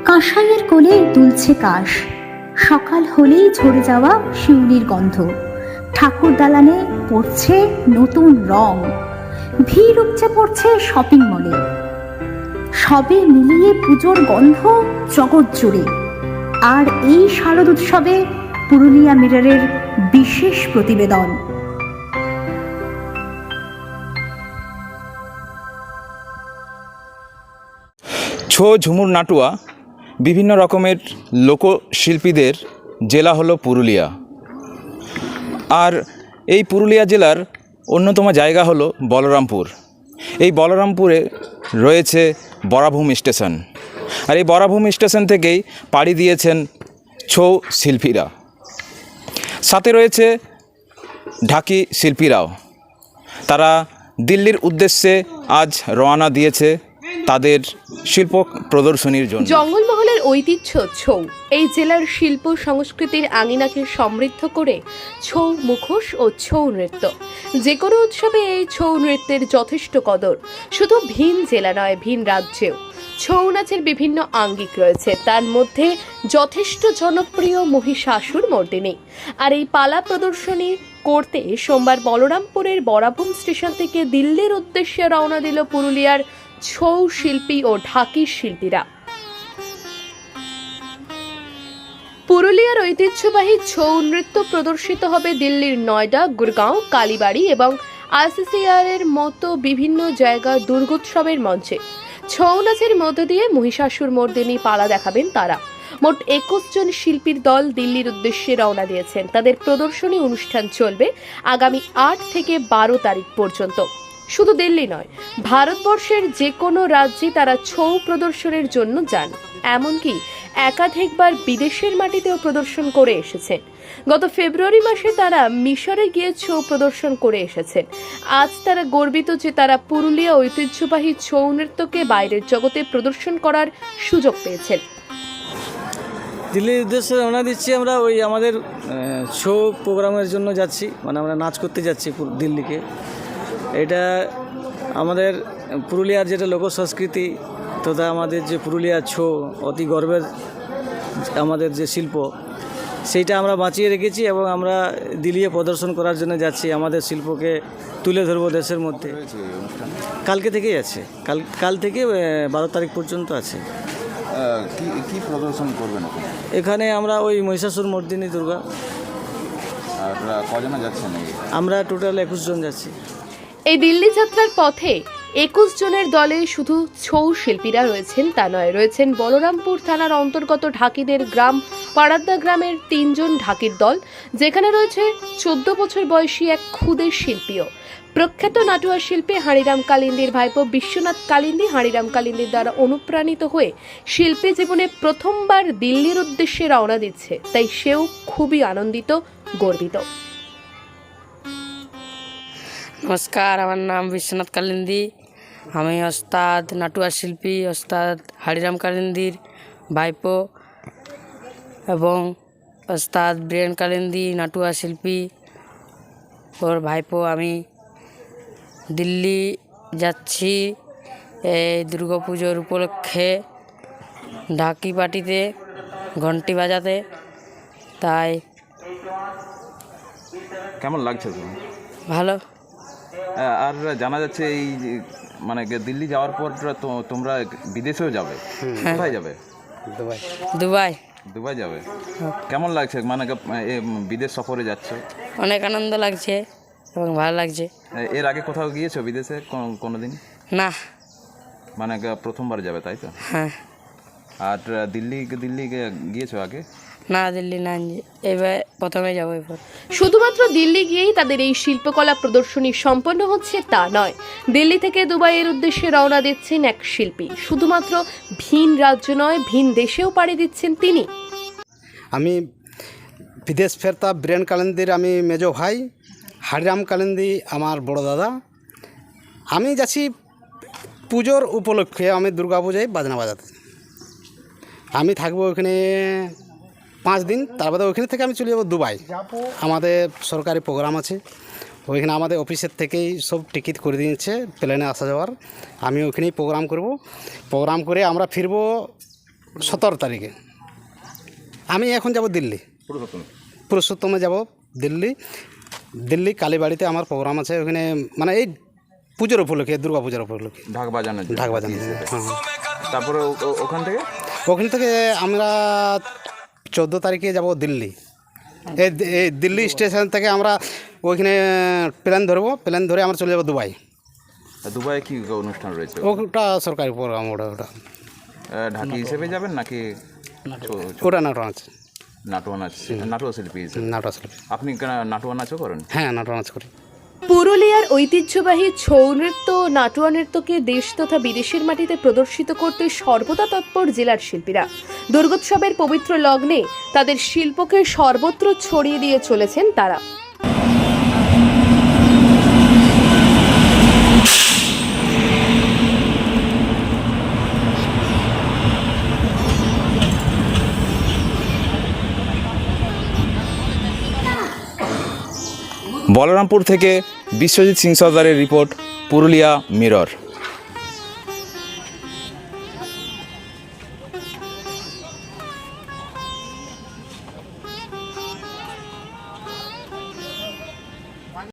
কাঁসাইয়ের কোলে দুলছে কাশ, সকাল হলেই ঝরে যাওয়া শিউলির গন্ধ। ঠাকুর দালানে পড়ছে নতুন রং, ভিড় উপচে পড়ছে শপিং মলে। সবে মিলিয়ে পুজোর গন্ধ জগৎ জুড়ে। আর এই শারদ উৎসবে পুরুলিয়া মিররের বিশেষ প্রতিবেদন। ছৌ, ঝুমুর, নাটুয়া বিভিন্ন রকমের লোকশিল্পীদের জেলা হলো পুরুলিয়া। আর এই পুরুলিয়া জেলার অন্যতম জায়গা হলো বলরামপুর। এই বলরামপুরে রয়েছে বরাভূম স্টেশন। আর এই বরাভূম স্টেশন থেকেই পাড়ি দিয়েছেন ছৌ শিল্পীরা, সাথে রয়েছে ঢাকি শিল্পীরাও। তারা দিল্লির উদ্দেশ্যে আজ রওনা দিয়েছে তাদের শিল্প প্রদর্শনীর জন্য। জঙ্গলমহলের ঐতিহ্য ছৌ এই জেলার শিল্প সংস্কৃতির আঙিনাকে সমৃদ্ধ করে ছৌ মুখোশ ও ছৌ নৃত্য। যে কোনো উৎসবে এই ছৌ নৃত্যের যথেষ্ট কদর। শুধু ভিন জেলা নয়, ভিন রাজ্যেও ছৌ নাচের বিভিন্ন আঙ্গিক রয়েছে। তার মধ্যে যথেষ্ট জনপ্রিয় মহিষাসুর মর্দিনী। আর এই পালা প্রদর্শনী করতে সোমবার বলরামপুরের বরাভূম স্টেশন থেকে দিল্লির উদ্দেশ্যে রওনা দিল পুরুলিয়ার ছৌ শিল্পী ও ঢাকি শিল্পীরা। পুরুলিয়ার ঐতিহ্যবাহী ছৌ নৃত্য প্রদর্শিত হবে দিল্লির নয়ডা, গুরগাঁও, কালীবাড়ি এবং আইসিসিআর এর মতো বিভিন্ন জায়গার দুর্গোৎসবের মঞ্চে। ছৌ নাচের মধ্য দিয়ে মহিষাসুর মর্দিনী পালা দেখাবেন তারা। মোট 21 জন শিল্পীর দল দিল্লির উদ্দেশ্যে রওনা দিয়েছেন। তাদের প্রদর্শনী অনুষ্ঠান চলবে আগামী 8 থেকে 12 তারিখ পর্যন্ত। শুধু দিল্লি নয়, ভারতবর্ষের যে কোনো রাজ্যে তারা ছৌ প্রদর্শনের জন্য যান। এমনকি একাধিকবার বিদেশের মাটিতেও প্রদর্শন করে এসেছেন। গত ফেব্রুয়ারি মাসে তারা মিশরে গিয়ে ছৌ প্রদর্শন করে এসেছেন। আজ তারা গর্বিত যে তারা পুরুলিয়া ঐতিহ্যবাহী ছৌ নৃত্যকে বাইরের জগতে প্রদর্শন করার সুযোগ পেয়েছেন। দিল্লির উদ্দেশ্যে রওনা দিচ্ছি আমরা। আমাদের শো প্রোগ্রামের জন্য যাচ্ছি, আমরা নাচ করতে যাচ্ছি দিল্লিকে। এটা আমাদের পুরুলিয়ার যেটা লোক সংস্কৃতি তথা আমাদের যে পুরুলিয়া ছৌ অতি গর্বের আমাদের যে শিল্প, সেইটা আমরা বাঁচিয়ে রেখেছি এবং আমরা দিল্লিয়ে প্রদর্শন করার জন্য যাচ্ছি। আমাদের শিল্পকে তুলে ধরবো দেশের মধ্যে। কালকে থেকেই আছে, কাল থেকে 12 তারিখ পর্যন্ত আছে। কি প্রদর্শন করবেন এখানে আমরা মহিষাসুর মর্দিনী দুর্গা। আর কজনা যাচ্ছেন? আমরা টোটাল 21 জন যাচ্ছি। এই দিল্লি যাত্রার পথে 21 জনের দলে শুধু ছৌ শিল্পীরা রয়েছেন তা নয়, রয়েছেন বলরামপুর থানার অন্তর্গত ঢাকিদের গ্রাম পাড়াদ্দা গ্রামের 3 জন ঢাকির দল, যেখানে রয়েছে 14 বছর বয়সী এক ক্ষুদে শিল্পীও। প্রখ্যাত নাটুয়া শিল্পী হাঁড়িরাম কালিন্দির ভাইপো বিশ্বনাথ কালিন্দি হাঁড়িরাম কালিন্দির দ্বারা অনুপ্রাণিত হয়ে শিল্পী জীবনে প্রথমবার দিল্লির উদ্দেশ্যে রওনা দিচ্ছে, তাই সেও খুবই আনন্দিত, গর্বিত। নমস্কার, আমার নাম বিশ্বনাথ কালিন্দি। আমি ওস্তাদ নাটুয়া শিল্পী, ওস্তাদ হাড়িরাম কালিন্দির ভাইপো এবং ওস্তাদ বীরেন কালিন্দি নাটুয়া শিল্পী ওর ভাইপো। আমি দিল্লি যাচ্ছি এই দুর্গাপুজোর উপলক্ষে ঢাকি পার্টিতে ঘন্টি বাজাতে। তাই কেমন লাগছে তোমার? ভালো। আর জানা যাচ্ছে এই দিল্লি যাওয়ার পর তোমরা বিদেশেও যাবে। কোথায় যাবে? দুবাই। দুবাই যাবে। কেমন লাগছে বিদেশ সফরে যাচ্ছে? অনেক আনন্দ লাগছে এবং ভালো লাগছে। এর আগে কোথাও গিয়েছো বিদেশে কোনোদিন? না। প্রথমবার যাবে, তাই তো? হ্যাঁ। আর দিল্লি গিয়েছো আগে? না, দিল্লি না, এবার প্রথমে যাবো। এবার শুধুমাত্র দিল্লি গিয়েই তাদের এই শিল্পকলা প্রদর্শনী সম্পন্ন হচ্ছে তা নয়, দিল্লি থেকে দুবাইয়ের উদ্দেশ্যে রওনা দিচ্ছেন এক শিল্পী। শুধুমাত্র ভিন রাজ্য নয়, ভিন দেশেও পাড়ি দিচ্ছেন তিনি। আমি বিদেশ ফেরতা বীরেন কালিন্দির আমি মেজো ভাই, হাড়িরাম কালিন্দি আমার বড় দাদা। আমি যাচ্ছি পুজোর উপলক্ষে, আমি দুর্গা পূজায় বাজনা বাজাতে। আমি থাকবো ওখানে 5 দিন, তারপরে ওইখানে থেকে আমি চলে যাবো দুবাই। আমাদের সরকারি প্রোগ্রাম আছে ওইখানে, আমাদের অফিসের থেকেই সব টিকিট করে দিয়েছে প্লেনে আসা যাওয়ার। আমি ওইখানেই প্রোগ্রাম করব। প্রোগ্রাম করে আমরা ফিরবো 17 তারিখে। আমি এখন যাব দিল্লি, পুরুষোত্তমে যাব দিল্লি। দিল্লি কালীবাড়িতে আমার প্রোগ্রাম আছে ওখানে, মানে এই পুজোর উপলক্ষে, দুর্গা পূজার উপলক্ষে ঢাক বাজানোর জন্য। ঢাক বাজানো। হ্যাঁ, তারপরে ওখান থেকে ওখান থেকে আমরা 14 তারিখে যাব দিল্লি। এই দিল্লি স্টেশন থেকে আমরা ওইখানে প্লেন ধরবো, প্লেন ধরে আমরা চলে যাব দুবাই। দুবাইয়ে কি অনুষ্ঠান রয়েছে? ওটা সরকারি প্রোগ্রাম, ওটা ঢাকি হিসেবে যাবেন নাকি? ওটা নাটক আছে, নাটুয়া নাচ, নাটুয়া শিল্পী হিসেবে। নাটক আসলে। আপনি নাটুয়া নাচও করেন? হ্যাঁ, নাটক নাচ করি। পুরুলিয়ার ঐতিহ্যবাহী ছৌ নৃত্য ও নাটুয়া নৃত্যকে দেশ তথা বিদেশের মাটিতে প্রদর্শিত করতে সর্বদা তৎপর জেলার শিল্পীরা। দুর্গোৎসবের পবিত্র লগ্নে তাদের শিল্পকে সর্বত্র ছড়িয়ে দিয়ে চলেছেন তারা। বলরামপুর থেকে বিশ্বজিৎ সিং সর্দারের রিপোর্ট, পুরুলিয়া মিরর।